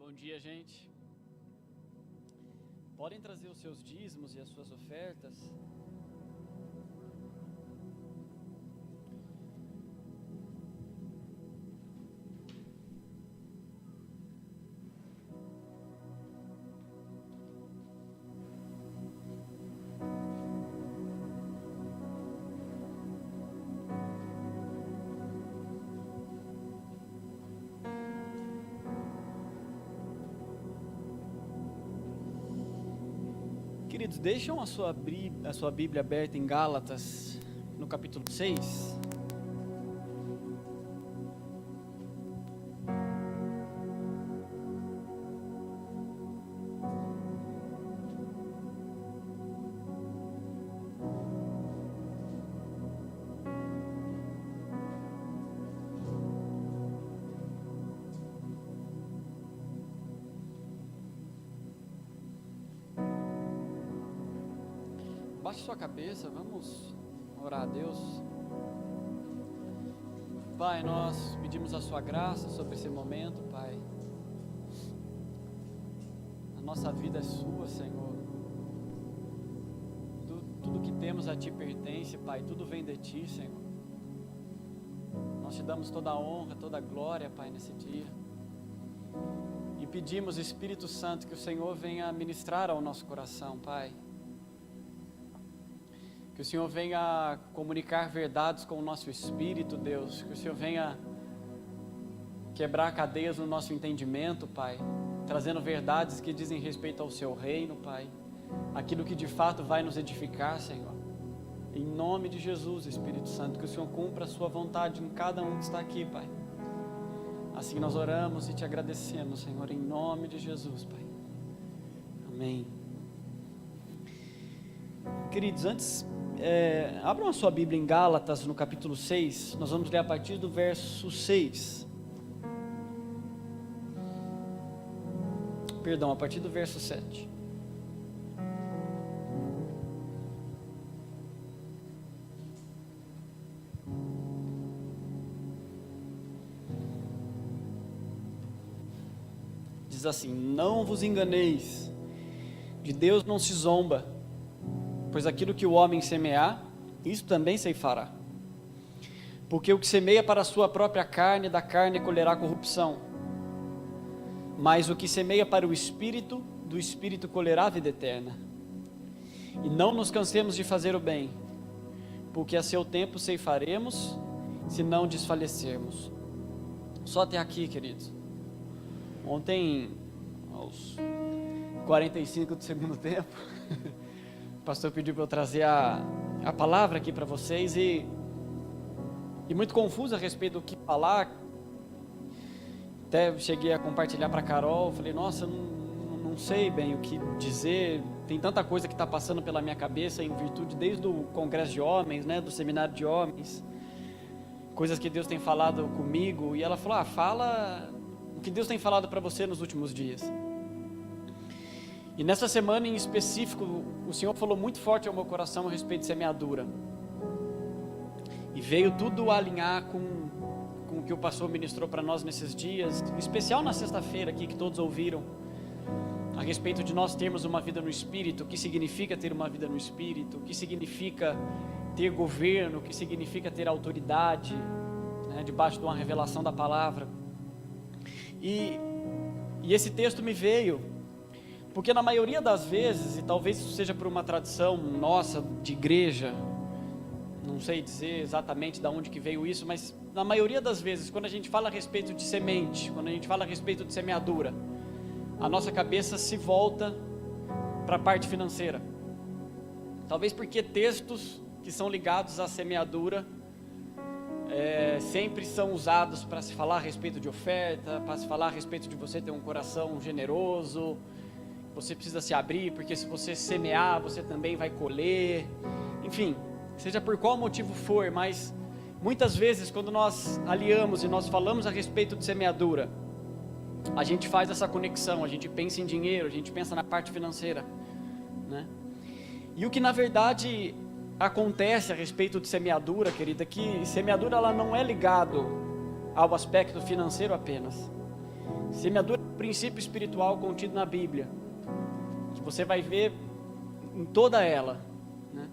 Bom dia, gente. Podem trazer os seus dízimos e as suas ofertas. Queridos, deixam a sua Bíblia aberta em Gálatas, no capítulo 6. Baixe sua cabeça, vamos orar a Deus. Pai, nós pedimos a sua graça sobre esse momento, Pai. A nossa vida é sua, Senhor. Tudo que temos a Ti pertence, Pai, tudo vem de Ti, Senhor. Nós Te damos toda a honra, toda a glória, Pai, nesse dia. E pedimos, Espírito Santo, que o Senhor venha ministrar ao nosso coração, Pai. Que o Senhor venha comunicar verdades com o nosso espírito, Deus. Que o Senhor venha quebrar cadeias no nosso entendimento, Pai. Trazendo verdades que dizem respeito ao Seu reino, Pai. Aquilo que de fato vai nos edificar, Senhor. Em nome de Jesus, Espírito Santo, que o Senhor cumpra a Sua vontade em cada um que está aqui, Pai. Assim nós oramos e Te agradecemos, Senhor, em nome de Jesus, Pai. Amém. Queridos, antes... abram a sua Bíblia em Gálatas, no capítulo 6, nós vamos ler a partir do verso 6. Perdão, a partir do verso 7. Diz assim: não vos enganeis, de Deus não se zomba. Pois aquilo que o homem semear, isso também ceifará. Porque o que semeia para a sua própria carne, da carne colherá corrupção. Mas o que semeia para o Espírito, do Espírito colherá vida eterna. E não nos cansemos de fazer o bem, porque a seu tempo ceifaremos, se não desfalecermos. Só até aqui, queridos. Ontem, aos 45 do segundo tempo... O pastor pediu para eu trazer a palavra aqui para vocês e muito confuso a respeito do que falar. Até cheguei a compartilhar para a Carol, falei, nossa, não sei bem o que dizer, tem tanta coisa que está passando pela minha cabeça em virtude desde o congresso de homens, né, do seminário de homens, coisas que Deus tem falado comigo, e ela falou, fala o que Deus tem falado para você nos últimos dias. E nessa semana em específico, o Senhor falou muito forte ao meu coração a respeito de semeadura. E veio tudo alinhar com o que o pastor ministrou para nós nesses dias, em especial na sexta-feira aqui, que todos ouviram, a respeito de nós termos uma vida no Espírito, o que significa ter uma vida no Espírito, o que significa ter governo, o que significa ter autoridade, né, debaixo de uma revelação da palavra. E esse texto me veio, porque na maioria das vezes, e talvez isso seja por uma tradição nossa de igreja, não sei dizer exatamente de onde que veio isso, mas na maioria das vezes, quando a gente fala a respeito de semente, quando a gente fala a respeito de semeadura, a nossa cabeça se volta para a parte financeira. Talvez porque textos que são ligados à semeadura sempre são usados para se falar a respeito de oferta, para se falar a respeito de você ter um coração generoso. Você precisa se abrir, porque se você semear, você também vai colher. Enfim, seja por qual motivo for, mas muitas vezes quando nós aliamos e nós falamos a respeito de semeadura, a gente faz essa conexão, a gente pensa em dinheiro, a gente pensa na parte financeira, né? E o que na verdade acontece a respeito de semeadura, querida, que semeadura ela não é ligado ao aspecto financeiro apenas. Semeadura é um princípio espiritual contido na Bíblia, que você vai ver em toda ela, né?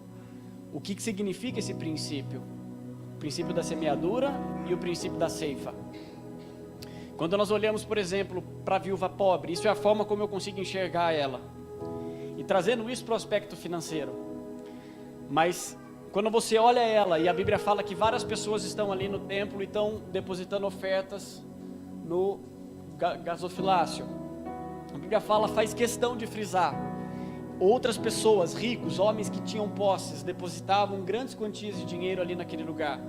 O que significa esse princípio? O princípio da semeadura e o princípio da ceifa. Quando nós olhamos, por exemplo, para a viúva pobre, isso é a forma como eu consigo enxergar ela. E trazendo isso para o aspecto financeiro. Mas quando você olha ela, e a Bíblia fala que várias pessoas estão ali no templo e estão depositando ofertas no gasofilácio. A Bíblia faz questão de frisar. Outras pessoas, ricos, homens que tinham posses, depositavam grandes quantias de dinheiro ali naquele lugar.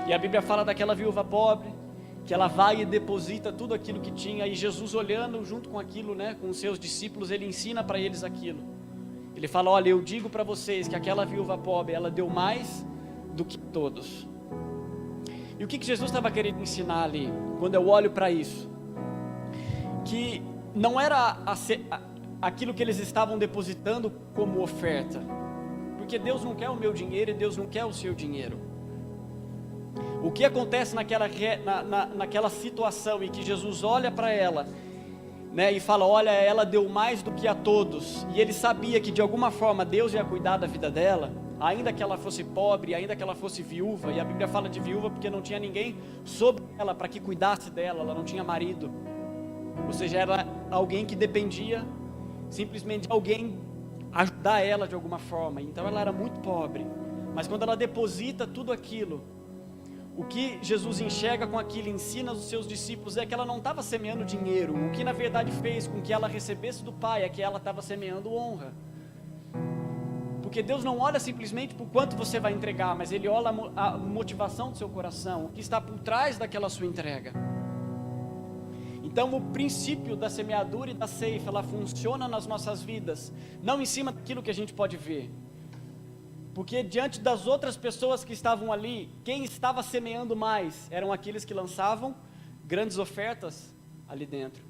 E a Bíblia fala daquela viúva pobre, que ela vai e deposita tudo aquilo que tinha, e Jesus olhando junto com aquilo, né, com os seus discípulos, ele ensina para eles aquilo. Ele fala: olha, eu digo para vocês que aquela viúva pobre, ela deu mais do que todos. E o que Jesus estava querendo ensinar ali, quando eu olho para isso? Que não era aquilo que eles estavam depositando como oferta, porque Deus não quer o meu dinheiro e Deus não quer o seu dinheiro. O que acontece naquela situação em que Jesus olha para ela, né, e fala: olha, ela deu mais do que a todos, e ele sabia que de alguma forma Deus ia cuidar da vida dela, ainda que ela fosse pobre, ainda que ela fosse viúva, e a Bíblia fala de viúva porque não tinha ninguém sobre ela para que cuidasse dela, ela não tinha marido, ou seja, era alguém que dependia simplesmente de alguém ajudar ela de alguma forma. Então ela era muito pobre, mas quando ela deposita tudo aquilo, o que Jesus enxerga com aquilo, ensina os seus discípulos, é que ela não estava semeando dinheiro. O que na verdade fez com que ela recebesse do Pai é que ela estava semeando honra. Porque Deus não olha simplesmente por quanto você vai entregar, mas Ele olha a motivação do seu coração, o que está por trás daquela sua entrega. Então o princípio da semeadura e da ceifa, ela funciona nas nossas vidas, não em cima daquilo que a gente pode ver. Porque diante das outras pessoas que estavam ali, quem estava semeando mais eram aqueles que lançavam grandes ofertas ali dentro.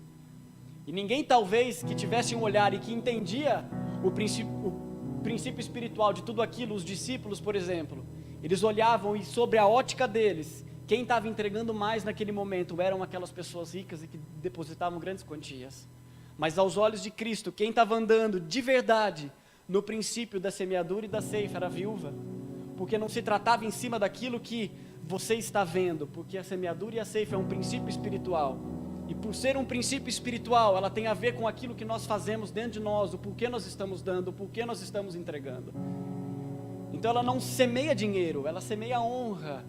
E ninguém talvez que tivesse um olhar e que entendia o princípio espiritual de tudo aquilo, os discípulos, por exemplo, eles olhavam e sobre a ótica deles, quem estava entregando mais naquele momento eram aquelas pessoas ricas e que depositavam grandes quantias. Mas aos olhos de Cristo, quem estava andando de verdade no princípio da semeadura e da ceifa era a viúva, porque não se tratava em cima daquilo que você está vendo, porque a semeadura e a ceifa é um princípio espiritual, e por ser um princípio espiritual, ela tem a ver com aquilo que nós fazemos dentro de nós, o porquê nós estamos dando, o porquê nós estamos entregando. Então ela não semeia dinheiro, ela semeia honra,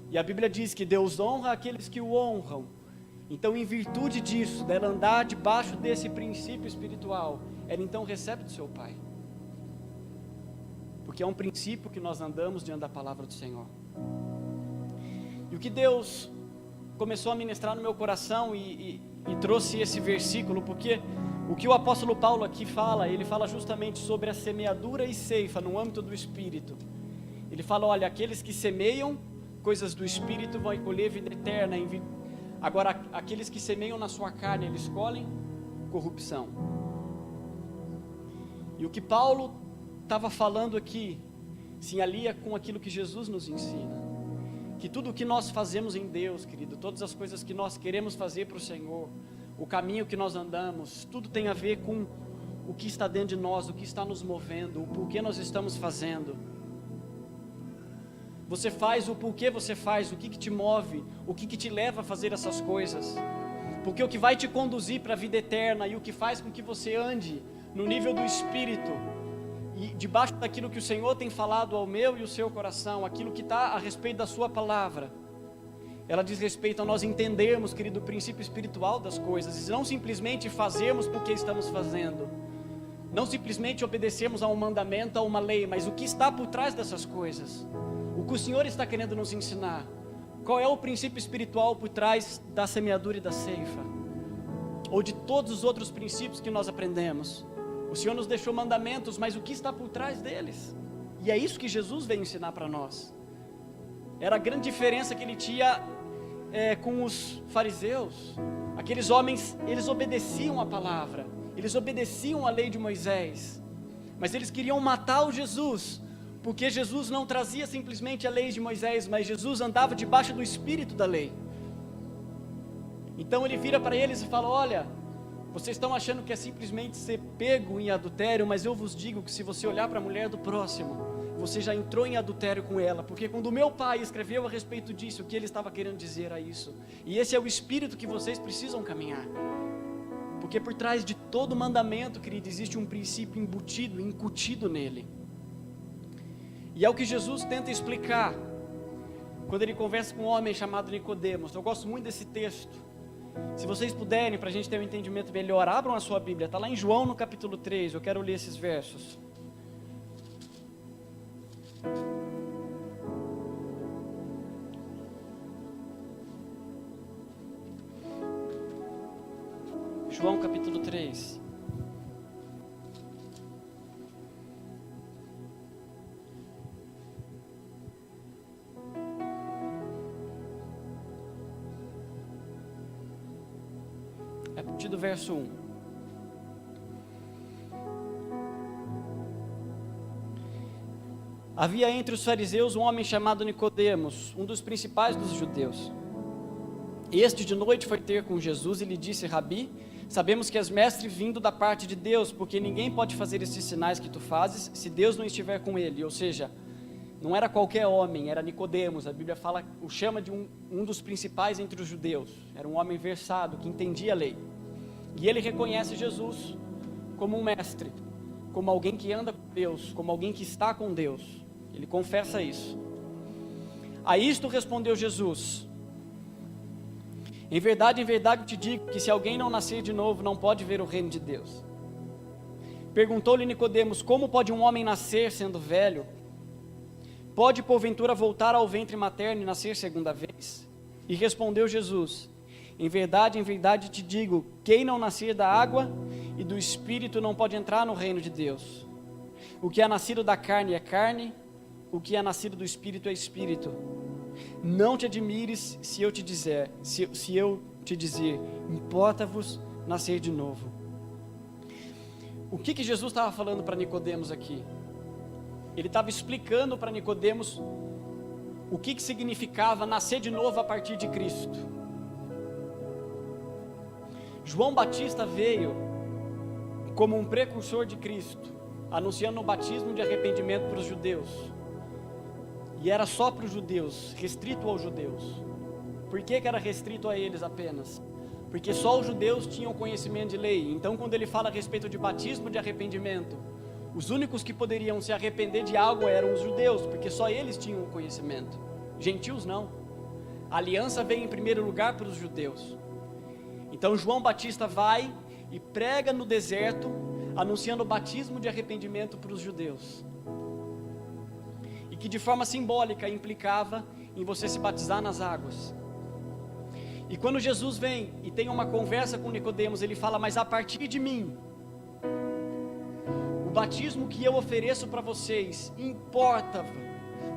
e a Bíblia diz que Deus honra aqueles que o honram. Então, em virtude disso, dela andar debaixo desse princípio espiritual, ela então recebe do seu Pai, porque é um princípio que nós andamos diante da palavra do Senhor. E o que Deus começou a ministrar no meu coração e trouxe esse versículo, porque o que o apóstolo Paulo aqui fala, ele fala justamente sobre a semeadura e ceifa no âmbito do Espírito. Ele fala: olha, aqueles que semeiam coisas do Espírito vão colher vida eterna. Agora, aqueles que semeiam na sua carne, eles colhem corrupção. E o que Paulo estava falando aqui se alia com aquilo que Jesus nos ensina, que tudo o que nós fazemos em Deus, querido, todas as coisas que nós queremos fazer para o Senhor, o caminho que nós andamos, tudo tem a ver com o que está dentro de nós, o que está nos movendo, o porquê nós estamos fazendo. Você faz o porquê você faz, o que te move, o que te leva a fazer essas coisas, porque o que vai te conduzir para a vida eterna e o que faz com que você ande no nível do Espírito, e debaixo daquilo que o Senhor tem falado ao meu e o seu coração, aquilo que está a respeito da sua palavra, ela diz respeito a nós entendermos, querido, o princípio espiritual das coisas, e não simplesmente fazermos porque estamos fazendo, não simplesmente obedecermos a um mandamento, a uma lei, mas o que está por trás dessas coisas, o que o Senhor está querendo nos ensinar, qual é o princípio espiritual por trás da semeadura e da ceifa, ou de todos os outros princípios que nós aprendemos. O Senhor nos deixou mandamentos, mas o que está por trás deles? E é isso que Jesus veio ensinar para nós. Era a grande diferença que ele tinha com os fariseus. Aqueles homens, eles obedeciam a palavra, eles obedeciam a lei de Moisés, mas eles queriam matar o Jesus, porque Jesus não trazia simplesmente a lei de Moisés, mas Jesus andava debaixo do espírito da lei. Então ele vira para eles e fala: olha, vocês estão achando que é simplesmente ser pego em adultério, mas eu vos digo que se você olhar para a mulher do próximo, você já entrou em adultério com ela, porque quando o meu pai escreveu a respeito disso, o que ele estava querendo dizer era isso. E esse é o espírito que vocês precisam caminhar. Porque por trás de todo mandamento, querido, existe um princípio embutido, incutido nele. E é o que Jesus tenta explicar quando ele conversa com um homem chamado Nicodemos. Eu gosto muito desse texto. Se vocês puderem, para a gente ter um entendimento melhor, abram a sua Bíblia, está lá em João no capítulo 3, eu quero ler esses versos. João capítulo 3. A partir do verso 1. Havia entre os fariseus um homem chamado Nicodemos, um dos principais dos judeus. Este de noite foi ter com Jesus e lhe disse: Rabi, sabemos que és mestre vindo da parte de Deus, porque ninguém pode fazer esses sinais que tu fazes se Deus não estiver com ele. Ou seja, não era qualquer homem, era Nicodemos. A Bíblia o chama de um dos principais entre os judeus. Era um homem versado, que entendia a lei. E ele reconhece Jesus como um mestre, como alguém que anda com Deus, como alguém que está com Deus. Ele confessa isso. A isto respondeu Jesus: em verdade te digo que se alguém não nascer de novo, não pode ver o reino de Deus. Perguntou-lhe Nicodemos: como pode um homem nascer sendo velho? Pode porventura voltar ao ventre materno e nascer segunda vez? E respondeu Jesus: em verdade te digo, quem não nascer da água e do Espírito não pode entrar no reino de Deus. O que é nascido da carne é carne, o que é nascido do Espírito é Espírito. Não te admires se eu te dizer, importa-vos nascer de novo. O que Jesus estava falando para Nicodemos aqui? Ele estava explicando para Nicodemos o que significava nascer de novo a partir de Cristo. João Batista veio como um precursor de Cristo, anunciando o batismo de arrependimento para os judeus. E era só para os judeus, restrito aos judeus. Por que era restrito a eles apenas? Porque só os judeus tinham conhecimento de lei. Então, quando ele fala a respeito de batismo de arrependimento, os únicos que poderiam se arrepender de algo eram os judeus, porque só eles tinham o conhecimento. Gentios não. A aliança veio em primeiro lugar para os judeus. Então João Batista vai e prega no deserto, anunciando o batismo de arrependimento para os judeus. E que de forma simbólica implicava em você se batizar nas águas. E quando Jesus vem e tem uma conversa com Nicodemos, ele fala: mas a partir de mim, o batismo que eu ofereço para vocês importa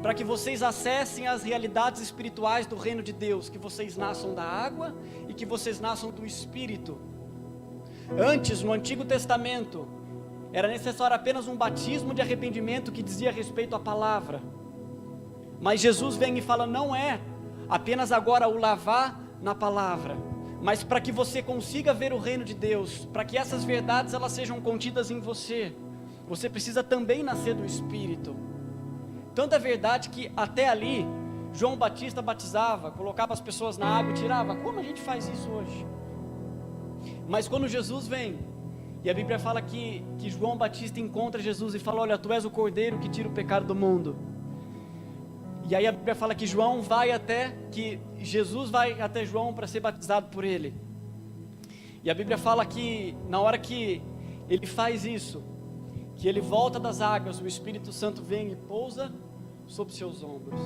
para que vocês acessem as realidades espirituais do reino de Deus, que vocês nasçam da água e que vocês nasçam do Espírito. Antes, no Antigo Testamento, era necessário apenas um batismo de arrependimento que dizia respeito à palavra. Mas Jesus vem e fala: não é apenas agora o lavar na palavra, mas para que você consiga ver o reino de Deus, para que essas verdades elas sejam contidas em você, você precisa também nascer do Espírito. Tanto é verdade que até ali, João Batista batizava, colocava as pessoas na água e tirava, como a gente faz isso hoje. Mas quando Jesus vem, e a Bíblia fala que João Batista encontra Jesus e fala: olha, tu és o Cordeiro que tira o pecado do mundo. E aí a Bíblia fala que Jesus vai até João para ser batizado por ele. E a Bíblia fala que na hora que ele faz isso, que ele volta das águas, o Espírito Santo vem e pousa sobre seus ombros.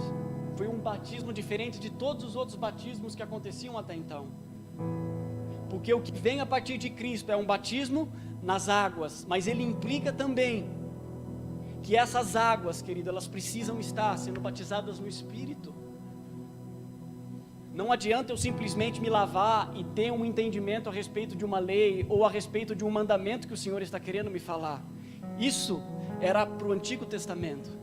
Foi um batismo diferente de todos os outros batismos que aconteciam até então. Porque o que vem a partir de Cristo é um batismo nas águas, mas ele implica também que essas águas, querido, elas precisam estar sendo batizadas no Espírito. Não adianta eu simplesmente me lavar e ter um entendimento a respeito de uma lei ou a respeito de um mandamento que o Senhor está querendo me falar. Isso era para o Antigo Testamento.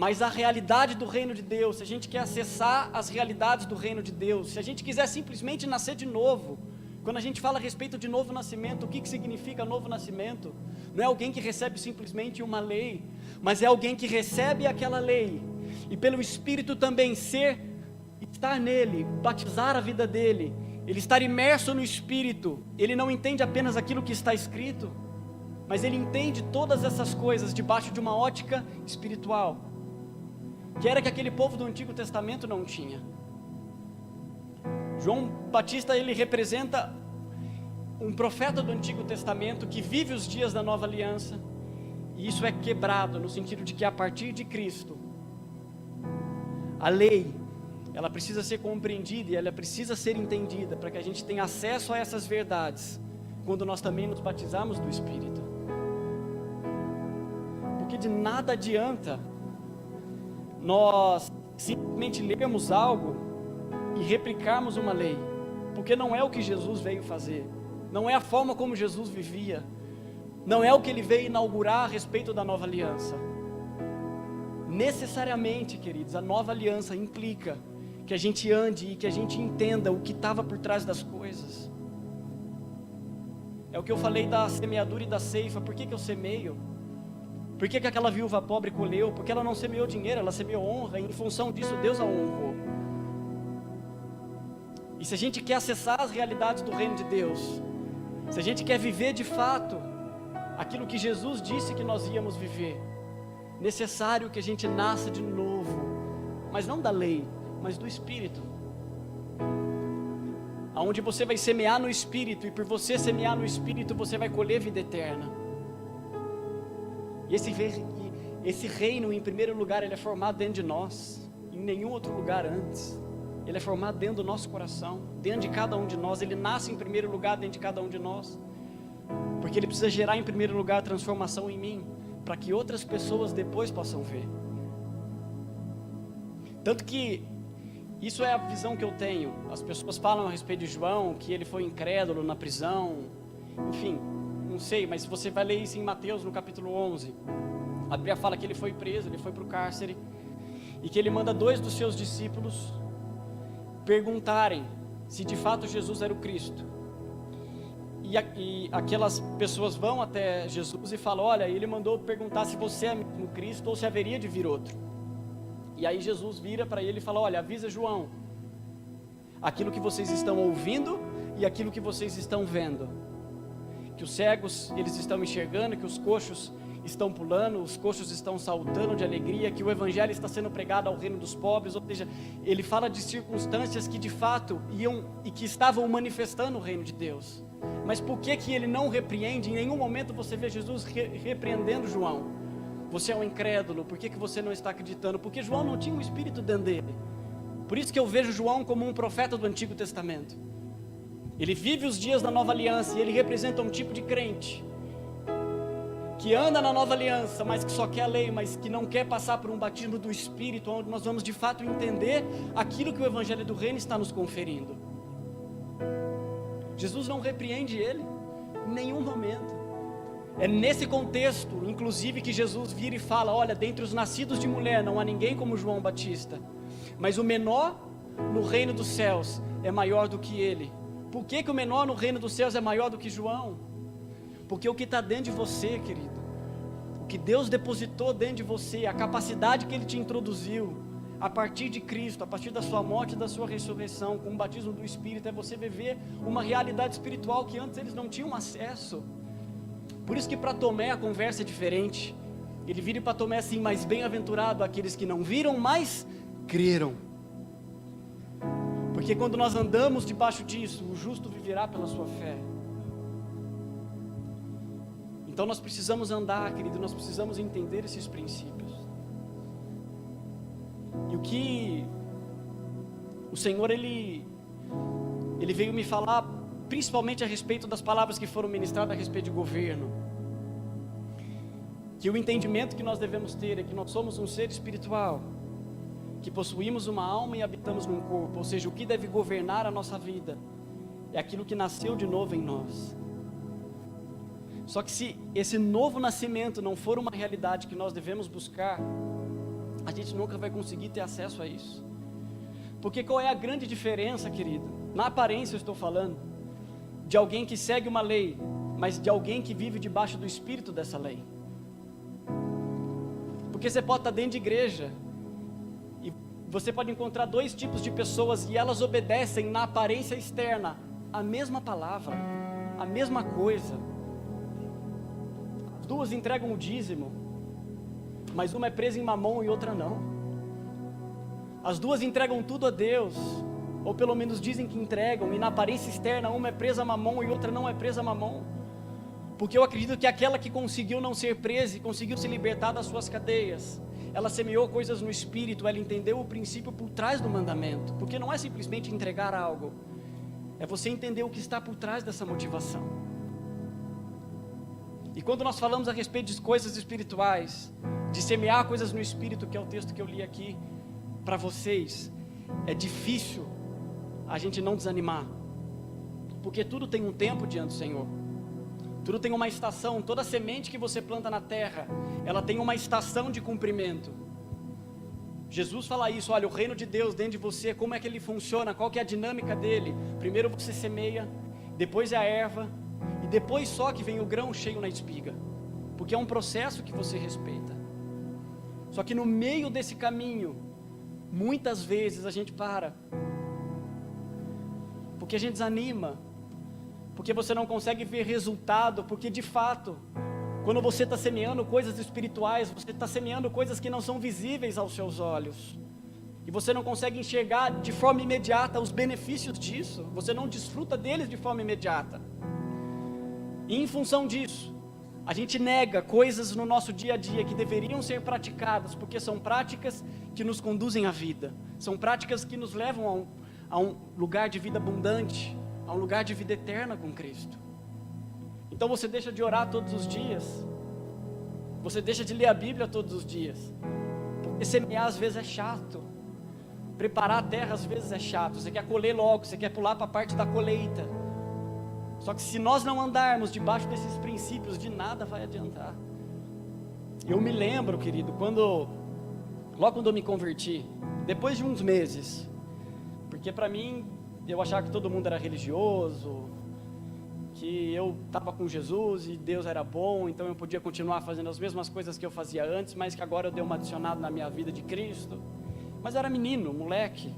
Mas a realidade do reino de Deus, se a gente quer acessar as realidades do reino de Deus, se a gente quiser simplesmente nascer de novo, quando a gente fala a respeito de novo nascimento, o que significa novo nascimento? Não é alguém que recebe simplesmente uma lei, mas é alguém que recebe aquela lei, e pelo Espírito também estar nele, batizar a vida dele, ele estar imerso no Espírito. Ele não entende apenas aquilo que está escrito, mas ele entende todas essas coisas debaixo de uma ótica espiritual, que era que aquele povo do Antigo Testamento não tinha. João Batista, ele representa um profeta do Antigo Testamento que vive os dias da nova aliança, e isso é quebrado no sentido de que a partir de Cristo, a lei, ela precisa ser compreendida e ela precisa ser entendida para que a gente tenha acesso a essas verdades quando nós também nos batizarmos do Espírito. Porque de nada adianta nós simplesmente lermos algo e replicarmos uma lei, porque não é o que Jesus veio fazer, não é a forma como Jesus vivia, não é o que ele veio inaugurar a respeito da nova aliança. Necessariamente, queridos, a nova aliança implica que a gente ande e que a gente entenda o que estava por trás das coisas. É o que eu falei da semeadura e da ceifa. Por que eu semeio? Por que aquela viúva pobre colheu? Porque ela não semeou dinheiro, ela semeou honra, e em função disso Deus a honrou. E se a gente quer acessar as realidades do reino de Deus, se a gente quer viver de fato aquilo que Jesus disse que nós íamos viver, necessário que a gente nasça de novo, mas não da lei, mas do Espírito, aonde você vai semear no Espírito, e por você semear no Espírito, você vai colher vida eterna. E esse reino, em primeiro lugar, ele é formado dentro de nós, em nenhum outro lugar antes. Ele é formado dentro do nosso coração, dentro de cada um de nós. Ele nasce em primeiro lugar dentro de cada um de nós, porque ele precisa gerar em primeiro lugar transformação em mim, para que outras pessoas depois possam ver. Tanto que isso é a visão que eu tenho. As pessoas falam a respeito de João, que ele foi incrédulo na prisão, enfim, não sei, mas você vai ler isso em Mateus no capítulo 11, a Bíblia fala que ele foi preso, ele foi para o cárcere, e que ele manda 2 dos seus discípulos perguntarem se de fato Jesus era o Cristo. E aquelas pessoas vão até Jesus e falam: olha, ele mandou perguntar se você é o Cristo ou se haveria de vir outro. E aí Jesus vira para ele e fala: olha, avisa João, aquilo que vocês estão ouvindo e aquilo que vocês estão vendo, que os cegos eles estão enxergando, que os coxos estão pulando, os coxos estão saltando de alegria, que o evangelho está sendo pregado ao reino dos pobres. Ou seja, ele fala de circunstâncias que de fato iam e que estavam manifestando o reino de Deus. Mas por que ele não repreende? Em nenhum momento você vê Jesus repreendendo João. Você é um incrédulo, por que você não está acreditando? Porque João não tinha um Espírito dentro dele. Por isso que eu vejo João como um profeta do Antigo Testamento. Ele vive os dias da nova aliança e ele representa um tipo de crente que anda na nova aliança, mas que só quer a lei, mas que não quer passar por um batismo do Espírito, onde nós vamos de fato entender aquilo que o Evangelho do Reino está nos conferindo. Jesus não repreende ele em nenhum momento. É nesse contexto, inclusive, que Jesus vira e fala: olha, dentre os nascidos de mulher não há ninguém como João Batista, mas o menor no reino dos céus é maior do que ele. Por que o menor no reino dos céus é maior do que João? Porque o que está dentro de você, querido, o que Deus depositou dentro de você, a capacidade que Ele te introduziu, a partir de Cristo, a partir da sua morte e da sua ressurreição, com o batismo do Espírito, é você viver uma realidade espiritual que antes eles não tinham acesso. Por isso que para Tomé a conversa é diferente. Ele vira para Tomé assim: mas bem-aventurado aqueles que não viram, mas creram. Porque quando nós andamos debaixo disso, o justo viverá pela sua fé. Então nós precisamos andar, querido, nós precisamos entender esses princípios. E o que o Senhor, Ele veio me falar, principalmente a respeito das palavras que foram ministradas a respeito de governo, que o entendimento que nós devemos ter é que nós somos um ser espiritual, que possuímos uma alma e habitamos num corpo. Ou seja, o que deve governar a nossa vida é aquilo que nasceu de novo em nós. Só que se esse novo nascimento não for uma realidade que nós devemos buscar, a gente nunca vai conseguir ter acesso a isso. Porque qual é a grande diferença, querido? Na aparência eu estou falando, de alguém que segue uma lei, mas de alguém que vive debaixo do espírito dessa lei. Porque você pode estar dentro de igreja, e você pode encontrar dois tipos de pessoas, e elas obedecem na aparência externa a mesma palavra, a mesma coisa. As duas entregam o dízimo, mas uma é presa em mamão e outra não. As duas entregam tudo a Deus, ou pelo menos dizem que entregam, e na aparência externa uma é presa a mamão e outra não é presa a mamão. Porque eu acredito que aquela que conseguiu não ser presa e conseguiu se libertar das suas cadeias, ela semeou coisas no espírito, ela entendeu o princípio por trás do mandamento. Porque não é simplesmente entregar algo, é você entender o que está por trás dessa motivação. E quando nós falamos a respeito de coisas espirituais, de semear coisas no espírito, que é o texto que eu li aqui para vocês, é difícil a gente não desanimar, porque tudo tem um tempo diante do Senhor, tudo tem uma estação. Toda semente que você planta na terra, ela tem uma estação de cumprimento. Jesus fala isso: olha, o reino de Deus dentro de você, como é que ele funciona, qual que é a dinâmica dele? Primeiro você semeia, depois é a erva, e depois só que vem o grão cheio na espiga, porque é um processo que você respeita. Só que no meio desse caminho, muitas vezes a gente para, porque a gente desanima, porque você não consegue ver resultado, porque de fato, quando você está semeando coisas espirituais, você está semeando coisas que não são visíveis aos seus olhos, e você não consegue enxergar de forma imediata os benefícios disso, você não desfruta deles de forma imediata, e em função disso, a gente nega coisas no nosso dia a dia que deveriam ser praticadas, porque são práticas que nos conduzem à vida, são práticas que nos levam a um lugar de vida abundante, a um lugar de vida eterna com Cristo. Então você deixa de orar todos os dias, você deixa de ler a Bíblia todos os dias, porque semear às vezes é chato, preparar a terra às vezes é chato, você quer colher logo, você quer pular para a parte da colheita. Só que se nós não andarmos debaixo desses princípios, de nada vai adiantar. Eu me lembro, querido, logo quando eu me converti, depois de uns meses, porque para mim, eu achava que todo mundo era religioso, que eu estava com Jesus e Deus era bom, então eu podia continuar fazendo as mesmas coisas que eu fazia antes, mas que agora eu dei uma adicionada na minha vida de Cristo. Mas eu era menino, moleque,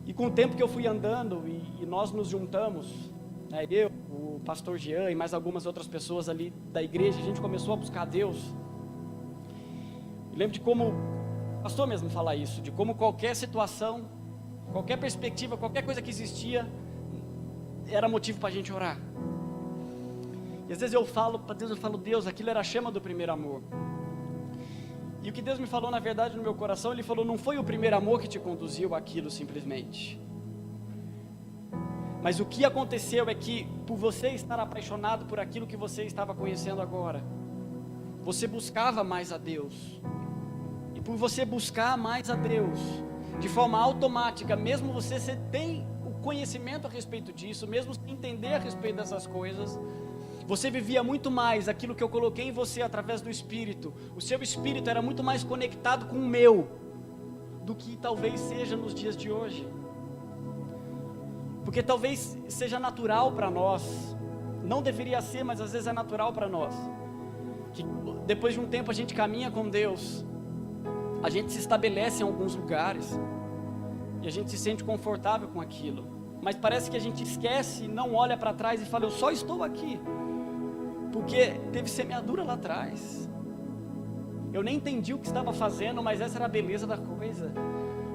e com o tempo que eu fui andando e nós nos juntamos, eu, o pastor Jean e mais algumas outras pessoas ali da igreja, a gente começou a buscar Deus. Eu lembro de como o pastor mesmo fala isso, de como qualquer situação, qualquer perspectiva, qualquer coisa que existia, era motivo para a gente orar. E às vezes eu falo para Deus, Deus, aquilo era a chama do primeiro amor. E o que Deus me falou, na verdade, no meu coração, Ele falou: não foi o primeiro amor que te conduziu àquilo simplesmente, mas o que aconteceu é que, por você estar apaixonado por aquilo que você estava conhecendo agora, você buscava mais a Deus, e por você buscar mais a Deus, de forma automática, mesmo você tem o conhecimento a respeito disso, mesmo sem entender a respeito dessas coisas, você vivia muito mais aquilo que eu coloquei em você através do Espírito. O seu Espírito era muito mais conectado com o meu, do que talvez seja nos dias de hoje. Porque talvez seja natural para nós, não deveria ser, mas às vezes é natural para nós, que depois de um tempo a gente caminha com Deus, a gente se estabelece em alguns lugares, e a gente se sente confortável com aquilo, mas parece que a gente esquece, não olha para trás e fala: eu só estou aqui, porque teve semeadura lá atrás, eu nem entendi o que estava fazendo, mas essa era a beleza da coisa.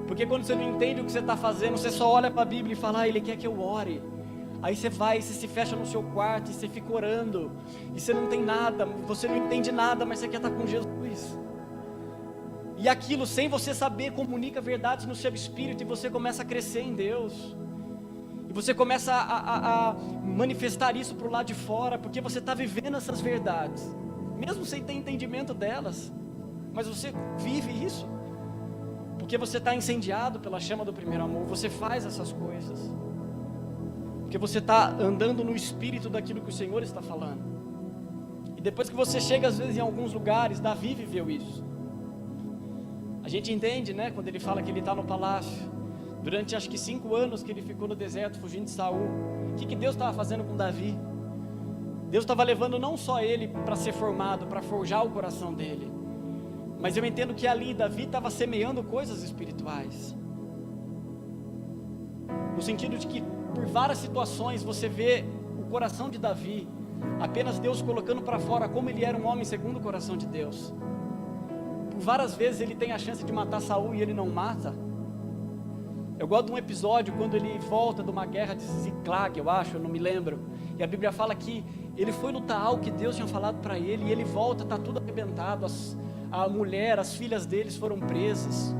Porque quando você não entende o que você está fazendo, você só olha para a Bíblia e fala: Ele quer que eu ore. Aí você vai, você se fecha no seu quarto e você fica orando, e você não tem nada, você não entende nada, mas você quer estar com Jesus. E aquilo, sem você saber, comunica verdades no seu espírito, e você começa a crescer em Deus. E você começa a manifestar isso para o lado de fora, porque você está vivendo essas verdades, mesmo sem ter entendimento delas, mas você vive isso. Porque você está incendiado pela chama do primeiro amor, você faz essas coisas, porque você está andando no espírito daquilo que o Senhor está falando. E depois que você chega às vezes em alguns lugares, Davi viveu isso. A gente entende, né, quando ele fala que ele está no palácio, durante acho que 5 anos que ele ficou no deserto fugindo de Saul. O que Deus estava fazendo com Davi? Deus estava levando não só ele para ser formado, para forjar o coração dele, mas eu entendo que ali Davi estava semeando coisas espirituais, no sentido de que por várias situações você vê o coração de Davi, apenas Deus colocando para fora como ele era um homem segundo o coração de Deus. Por várias vezes ele tem a chance de matar Saul e ele não mata. Eu gosto de um episódio quando ele volta de uma guerra de Ziclag, eu acho, eu não me lembro, e a Bíblia fala que ele foi lutar algo que Deus tinha falado para ele, e ele volta, está tudo arrebentado, a mulher, as filhas deles foram presas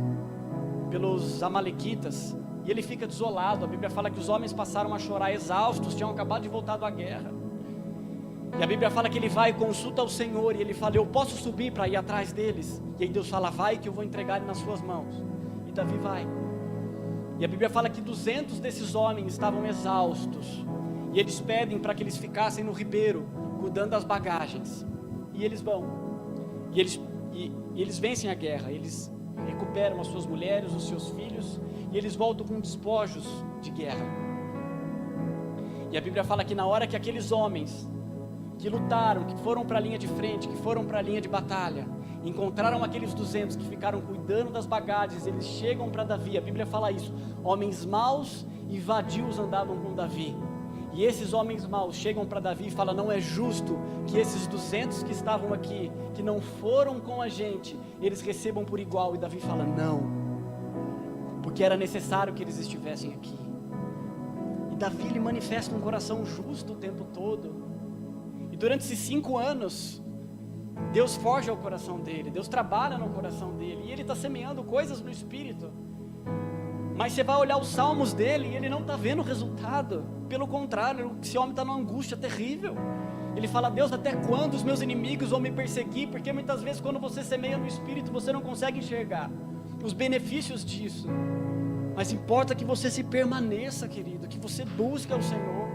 pelos amalequitas, e ele fica desolado. A Bíblia fala que os homens passaram a chorar exaustos, tinham acabado de voltar da guerra, e a Bíblia fala que ele vai e consulta o Senhor, e ele fala, eu posso subir para ir atrás deles? E aí Deus fala, vai que eu vou entregar ele nas suas mãos, e Davi vai. E a Bíblia fala que 200 desses homens estavam exaustos, e eles pedem para que eles ficassem no ribeiro, cuidando das bagagens, e eles vão, e eles vencem a guerra, eles recuperam as suas mulheres, os seus filhos, e eles voltam com despojos de guerra. E a Bíblia fala que na hora que aqueles homens que lutaram, que foram para a linha de frente, que foram para a linha de batalha, encontraram aqueles 200 que ficaram cuidando das bagagens, eles chegam para Davi, a Bíblia fala isso, homens maus e vadios andavam com Davi, e esses homens maus chegam para Davi e falam, não é justo que esses 200 que estavam aqui, que não foram com a gente, eles recebam por igual, e Davi fala, não, porque era necessário que eles estivessem aqui. E Davi, ele manifesta um coração justo o tempo todo, e durante esses 5 anos, Deus forja o coração dele, Deus trabalha no coração dele, e ele está semeando coisas no Espírito, mas você vai olhar os salmos dele, e ele não está vendo o resultado, pelo contrário, esse homem está numa angústia terrível. Ele fala, Deus, até quando os meus inimigos vão me perseguir? Porque muitas vezes quando você semeia no Espírito, você não consegue enxergar os benefícios disso, mas importa que você se permaneça, querido, que você busque ao Senhor,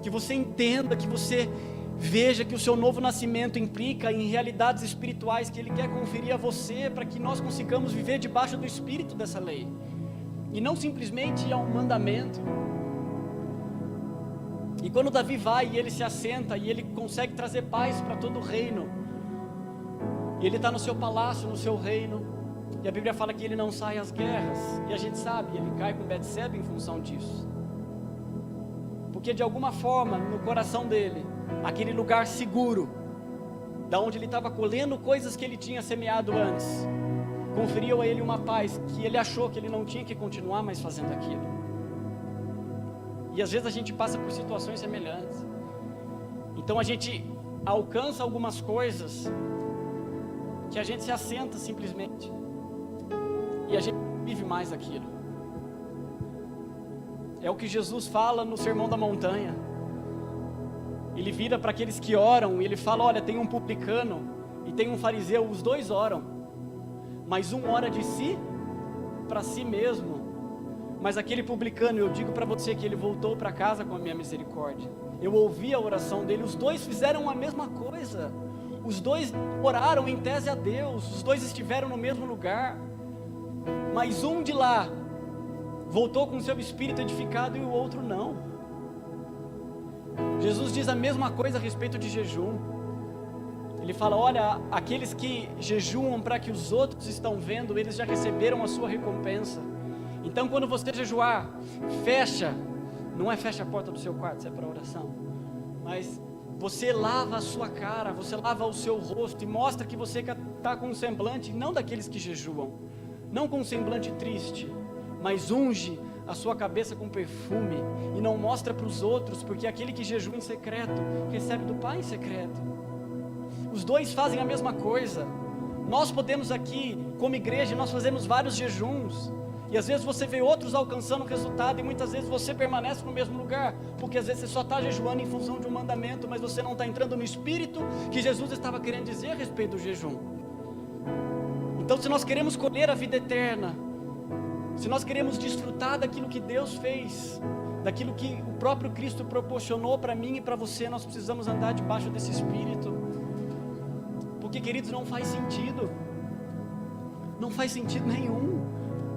que você entenda, que você veja que o seu novo nascimento implica em realidades espirituais que Ele quer conferir a você, para que nós consigamos viver debaixo do Espírito dessa lei, e não simplesmente a um mandamento. E quando Davi vai e ele se assenta, e ele consegue trazer paz para todo o reino, e ele está no seu palácio, no seu reino, e a Bíblia fala que ele não sai às guerras, e a gente sabe, ele cai com Betseba em função disso, porque de alguma forma, no coração dele, aquele lugar seguro, da onde ele estava colhendo coisas que ele tinha semeado antes, conferiu a ele uma paz que ele achou que ele não tinha que continuar mais fazendo aquilo. E às vezes a gente passa por situações semelhantes, então a gente alcança algumas coisas que a gente se assenta simplesmente, e a gente vive mais aquilo. É o que Jesus fala no Sermão da Montanha. Ele vira para aqueles que oram e ele fala, olha, tem um publicano e tem um fariseu, os dois oram, mas um ora de si, para si mesmo, mas aquele publicano, eu digo para você que ele voltou para casa com a minha misericórdia. Eu ouvi a oração dele, os dois fizeram a mesma coisa, os dois oraram em tese a Deus, os dois estiveram no mesmo lugar, mas um de lá voltou com seu espírito edificado e o outro não. Jesus diz a mesma coisa a respeito de jejum. Ele fala, olha, aqueles que jejuam para que os outros estão vendo, eles já receberam a sua recompensa. Então quando você jejuar, fecha, não é fecha a porta do seu quarto, isso é para oração, mas você lava a sua cara, você lava o seu rosto e mostra que você está com um semblante, não daqueles que jejuam, não com um semblante triste, mas unge a sua cabeça com perfume e não mostra para os outros, porque aquele que jejua em secreto, recebe do Pai em secreto. Os dois fazem a mesma coisa. Nós podemos aqui, como igreja, nós fazemos vários jejuns, e às vezes você vê outros alcançando resultado, e muitas vezes você permanece no mesmo lugar, porque às vezes você só está jejuando em função de um mandamento, mas você não está entrando no espírito que Jesus estava querendo dizer a respeito do jejum. Então, se nós queremos colher a vida eterna, se nós queremos desfrutar daquilo que Deus fez, daquilo que o próprio Cristo proporcionou para mim e para você, nós precisamos andar debaixo desse espírito, porque, queridos, não faz sentido Não faz sentido nenhum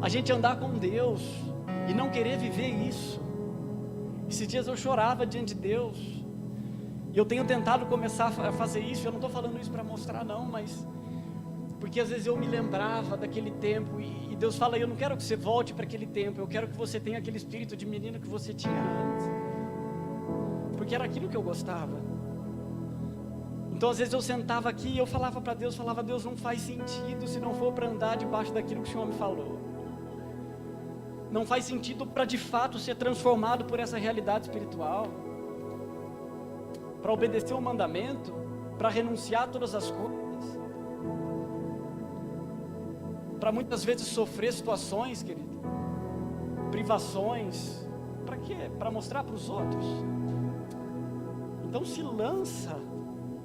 a gente andar com Deus e não querer viver isso. Esses dias eu chorava diante de Deus, e eu tenho tentado começar a fazer isso. Eu não estou falando isso para mostrar não, mas porque às vezes eu me lembrava daquele tempo, e Deus fala: eu não quero que você volte para aquele tempo, eu quero que você tenha aquele espírito de menino que você tinha antes, porque era aquilo que eu gostava. Então às vezes eu sentava aqui e eu falava para Deus, Deus, não faz sentido se não for para andar debaixo daquilo que o Senhor me falou. Não faz sentido para de fato ser transformado por essa realidade espiritual, para obedecer o mandamento, para renunciar a todas as coisas, para muitas vezes sofrer situações, querido, privações, para quê? Para mostrar para os outros. Então se lança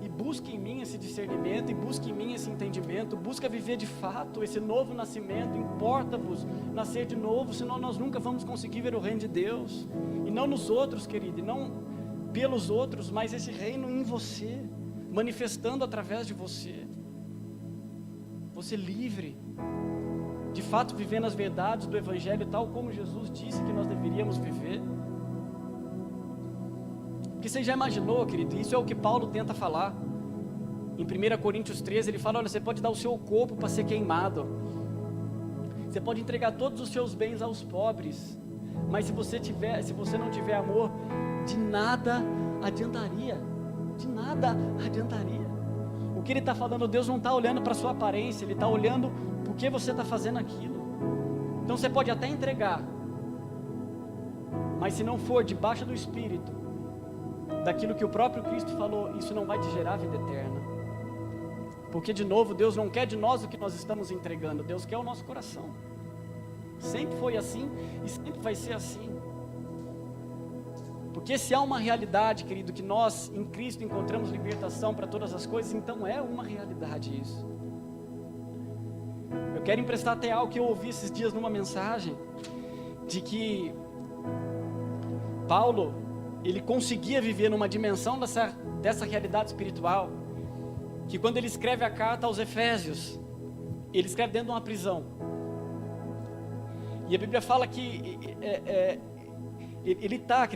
e busca em mim esse discernimento, e busca em mim esse entendimento, busca viver de fato esse novo nascimento. Importa-vos nascer de novo, senão nós nunca vamos conseguir ver o reino de Deus, e não nos outros, querido, e não pelos outros, mas esse reino em você, manifestando através de você, você livre, de fato vivendo as verdades do Evangelho, tal como Jesus disse que nós deveríamos viver. Porque você já imaginou, querido, isso é o que Paulo tenta falar, em 1 Coríntios 13, ele fala: olha, você pode dar o seu corpo para ser queimado, você pode entregar todos os seus bens aos pobres, mas se você não tiver amor, de nada adiantaria, de nada adiantaria. O que ele está falando, Deus não está olhando para a sua aparência, Ele está olhando por que você está fazendo aquilo. Então você pode até entregar, mas se não for debaixo do Espírito, daquilo que o próprio Cristo falou, isso não vai te gerar vida eterna. Porque de novo, Deus não quer de nós o que nós estamos entregando, Deus quer o nosso coração. Sempre foi assim e sempre vai ser assim. Porque se há uma realidade, querido, que nós em Cristo encontramos libertação para todas as coisas, então é uma realidade isso. Eu quero emprestar até algo que eu ouvi esses dias numa mensagem, de que Paulo, ele conseguia viver numa dimensão dessa realidade espiritual, que quando ele escreve a carta aos Efésios, ele escreve dentro de uma prisão, e a Bíblia fala que ele está,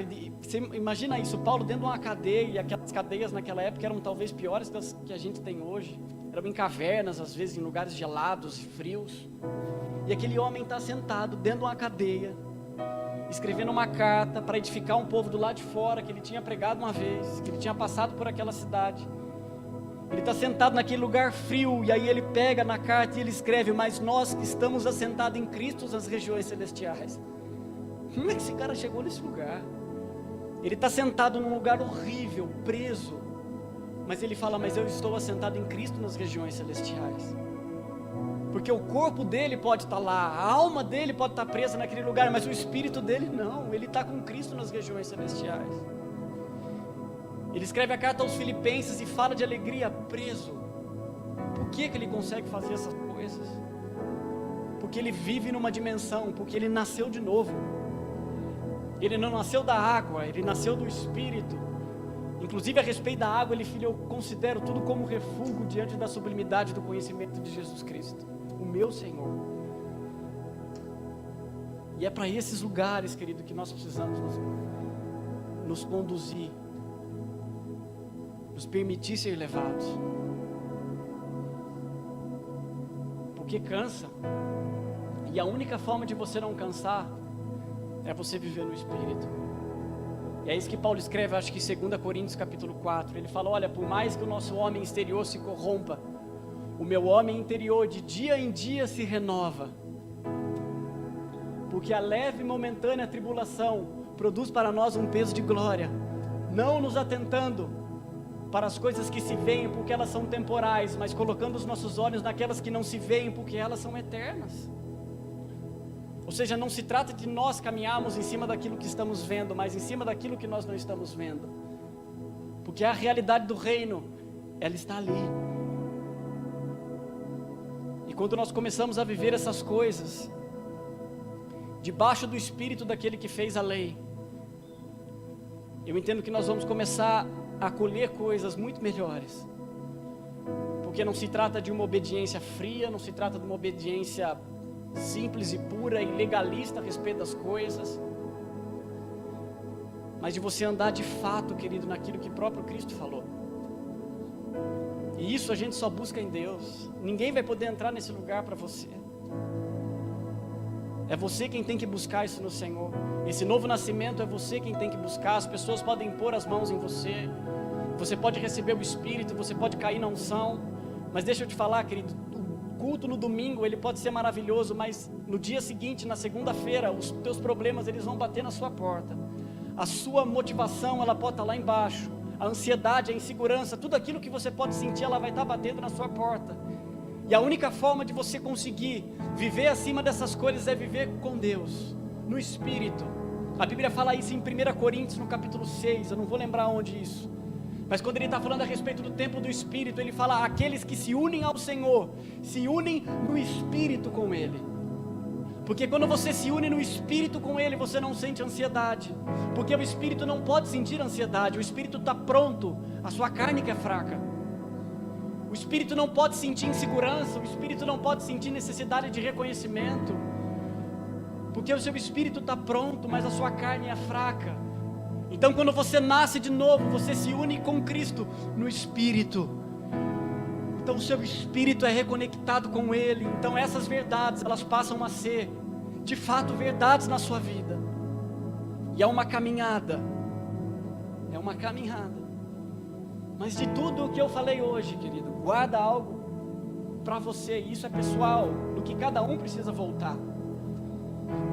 você imagina isso, Paulo dentro de uma cadeia, e aquelas cadeias naquela época eram talvez piores das que a gente tem hoje, eram em cavernas, às vezes em lugares gelados e frios, e aquele homem está sentado dentro de uma cadeia, escrevendo uma carta para edificar um povo do lado de fora, que ele tinha pregado uma vez, que ele tinha passado por aquela cidade. Ele está sentado naquele lugar frio, e aí ele pega na carta e ele escreve: mas nós que estamos assentados em Cristo nas regiões celestiais. Como é que esse cara chegou nesse lugar? Ele está sentado num lugar horrível, preso, mas ele fala: mas eu estou assentado em Cristo nas regiões celestiais. Porque o corpo dele pode estar lá, a alma dele pode estar presa naquele lugar, mas o espírito dele não, ele está com Cristo nas regiões celestiais. Ele escreve a carta aos Filipenses e fala de alegria preso. Por que ele consegue fazer essas coisas? Porque ele vive numa dimensão, porque ele nasceu de novo. Ele não nasceu da água, ele nasceu do Espírito. Inclusive a respeito da água, ele, filho, eu considero tudo como refúgio diante da sublimidade do conhecimento de Jesus Cristo, o meu Senhor. E é para esses lugares, querido, que nós precisamos nos conduzir, nos permitir ser levados, porque cansa, e a única forma de você não cansar é você viver no Espírito. E é isso que Paulo escreve, acho que em 2 Coríntios capítulo 4, ele fala: olha, por mais que o nosso homem exterior se corrompa, o meu homem interior de dia em dia se renova, porque a leve e momentânea tribulação produz para nós um peso de glória, não nos atentando para as coisas que se veem, porque elas são temporais, mas colocando os nossos olhos naquelas que não se veem, porque elas são eternas. Ou seja, não se trata de nós caminharmos em cima daquilo que estamos vendo, mas em cima daquilo que nós não estamos vendo, porque a realidade do reino, ela está ali. E quando nós começamos a viver essas coisas, debaixo do Espírito daquele que fez a lei, eu entendo que nós vamos começar a colher coisas muito melhores, porque não se trata de uma obediência fria, não se trata de uma obediência simples e pura e legalista a respeito das coisas, mas de você andar de fato, querido, naquilo que o próprio Cristo falou. E isso a gente só busca em Deus. Ninguém vai poder entrar nesse lugar para você. É você quem tem que buscar isso no Senhor. Esse novo nascimento é você quem tem que buscar. As pessoas podem pôr as mãos em você, você pode receber o Espírito, você pode cair na unção, mas deixa eu te falar, querido, o culto no domingo, ele pode ser maravilhoso, mas no dia seguinte, na segunda-feira, os teus problemas, eles vão bater na sua porta. A sua motivação, ela pode estar lá embaixo. A ansiedade, a insegurança, tudo aquilo que você pode sentir, ela vai estar batendo na sua porta. E a única forma de você conseguir viver acima dessas coisas é viver com Deus, no Espírito. A Bíblia fala isso em 1 Coríntios, no capítulo 6, eu não vou lembrar onde isso. Mas quando ele está falando a respeito do templo do Espírito, ele fala, aqueles que se unem ao Senhor, se unem no Espírito com Ele. Porque quando você se une no Espírito com Ele, você não sente ansiedade. Porque o Espírito não pode sentir ansiedade, o Espírito está pronto, a sua carne que é fraca. O Espírito não pode sentir insegurança, o Espírito não pode sentir necessidade de reconhecimento. Porque o seu Espírito está pronto, mas a sua carne é fraca. Então quando você nasce de novo, você se une com Cristo no Espírito. Então o seu espírito é reconectado com Ele. Então essas verdades, elas passam a ser, de fato, verdades na sua vida. E é uma caminhada. É uma caminhada. Mas de tudo o que eu falei hoje, querido, guarda algo para você. Isso é pessoal, do que cada um precisa voltar.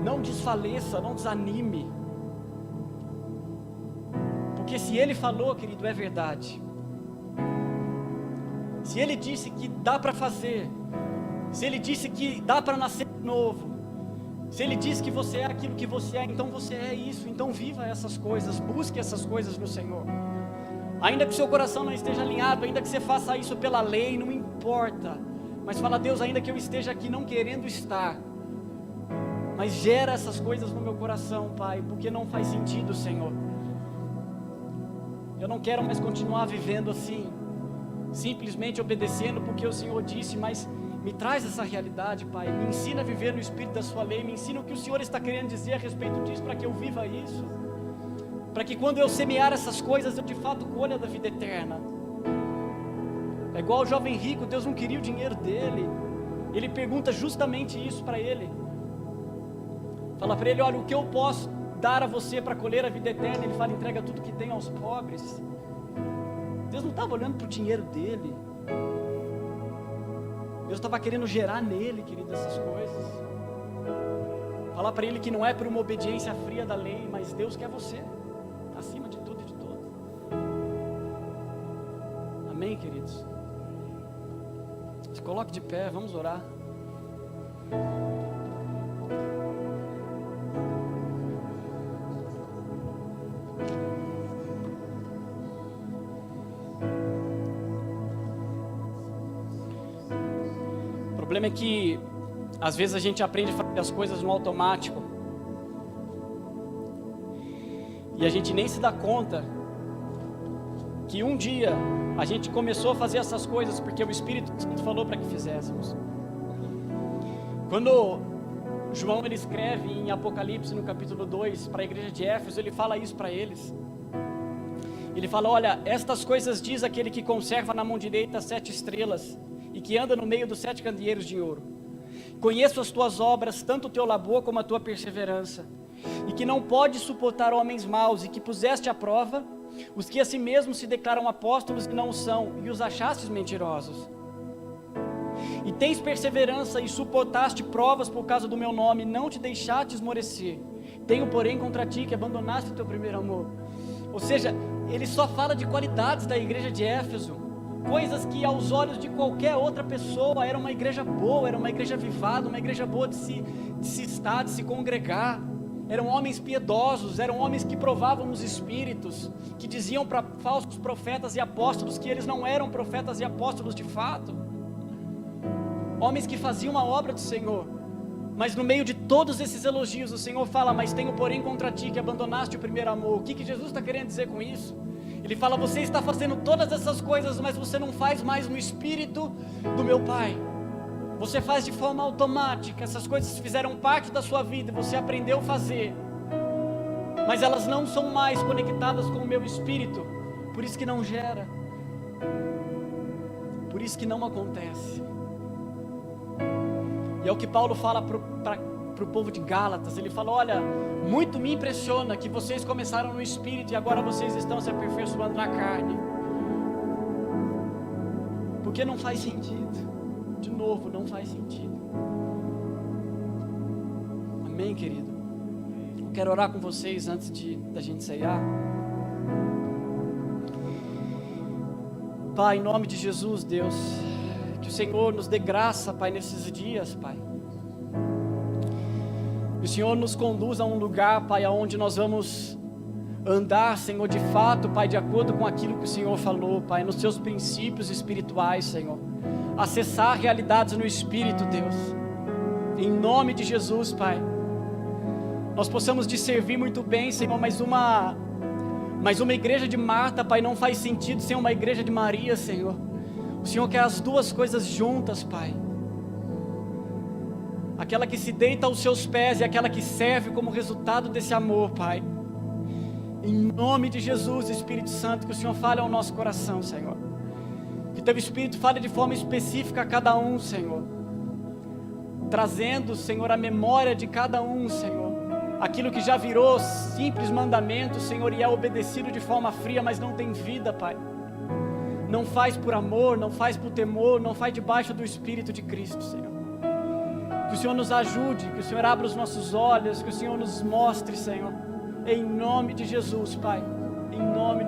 Não desfaleça, não desanime. Porque se Ele falou, querido, é verdade. Se Ele disse que dá para fazer, se Ele disse que dá para nascer de novo, se Ele disse que você é aquilo que você é, então você é isso. Então viva essas coisas, busque essas coisas no Senhor. Ainda que o seu coração não esteja alinhado, ainda que você faça isso pela lei, não importa. Mas fala, Deus, ainda que eu esteja aqui não querendo estar, mas gera essas coisas no meu coração, Pai, porque não faz sentido, Senhor. Eu não quero mais continuar vivendo assim, simplesmente obedecendo porque o Senhor disse, mas me traz essa realidade, Pai, me ensina a viver no Espírito da sua lei, me ensina o que o Senhor está querendo dizer a respeito disso, para que eu viva isso, para que quando eu semear essas coisas, eu de fato colha da vida eterna. É igual o jovem rico, Deus não queria o dinheiro dele, Ele pergunta justamente isso para ele, fala para ele, olha, o que eu posso dar a você para colher a vida eterna? Ele fala, entrega tudo que tem aos pobres. Deus não estava olhando para o dinheiro dele, Deus estava querendo gerar nele, querido, essas coisas. Falar para ele que não é por uma obediência fria da lei, mas Deus quer você, acima de tudo e de todos. Amém, queridos? Se coloque de pé, vamos orar. O problema é que às vezes a gente aprende a fazer as coisas no automático e a gente nem se dá conta que um dia a gente começou a fazer essas coisas porque o Espírito Santo falou para que fizéssemos. Quando João ele escreve em Apocalipse no capítulo 2 para a igreja de Éfeso, ele fala isso para eles. Ele fala, olha, estas coisas diz aquele que conserva na mão direita 7 estrelas e que anda no meio dos 7 candeeiros de ouro. Conheço as tuas obras, tanto o teu labor como a tua perseverança, e que não podes suportar homens maus, e que puseste à prova os que a si mesmos se declaram apóstolos e não o são, e os achastes mentirosos. E tens perseverança e suportaste provas por causa do meu nome, não te deixaste esmorecer. Tenho porém contra ti que abandonaste o teu primeiro amor. Ou seja, ele só fala de qualidades da igreja de Éfeso, coisas que aos olhos de qualquer outra pessoa era uma igreja boa, era uma igreja avivada, uma igreja boa de se estar, de se congregar. Eram homens piedosos, eram homens que provavam os espíritos, que diziam para falsos profetas e apóstolos que eles não eram profetas e apóstolos de fato. Homens que faziam a obra do Senhor, mas no meio de todos esses elogios, o Senhor fala, mas tenho porém contra ti que abandonaste o primeiro amor. O que Jesus está querendo dizer com isso? Ele fala: você está fazendo todas essas coisas, mas você não faz mais no Espírito do meu Pai. Você faz de forma automática, essas coisas fizeram parte da sua vida, você aprendeu a fazer, mas elas não são mais conectadas com o meu Espírito, por isso que não gera, por isso que não acontece. E é o que Paulo fala para o povo de Gálatas. Ele fala: olha, muito me impressiona que vocês começaram no Espírito e agora vocês estão se aperfeiçoando na carne, porque não faz sentido. De novo, não faz sentido. Amém, querido? Eu quero orar com vocês antes da gente ceiar. Pai, em nome de Jesus, Deus, que o Senhor nos dê graça, Pai, nesses dias, Pai. Que o Senhor nos conduza a um lugar, Pai, aonde nós vamos andar, Senhor, de fato, Pai, de acordo com aquilo que o Senhor falou, Pai, nos seus princípios espirituais, Senhor. Acessar realidades no Espírito, Deus, em nome de Jesus, Pai. Nós possamos te servir muito bem, Senhor, mas uma igreja de Marta, Pai, não faz sentido sem uma igreja de Maria, Senhor. O Senhor quer as duas coisas juntas, Pai. Aquela que se deita aos seus pés e aquela que serve como resultado desse amor, Pai. Em nome de Jesus, Espírito Santo, que o Senhor fale ao nosso coração, Senhor. Que Teu Espírito fale de forma específica a cada um, Senhor. Trazendo, Senhor, a memória de cada um, Senhor. Aquilo que já virou simples mandamento, Senhor, e é obedecido de forma fria, mas não tem vida, Pai. Não faz por amor, não faz por temor, não faz debaixo do Espírito de Cristo, Senhor. Que o Senhor nos ajude, que o Senhor abra os nossos olhos, que o Senhor nos mostre, Senhor. Em nome de Jesus, Pai. Em nome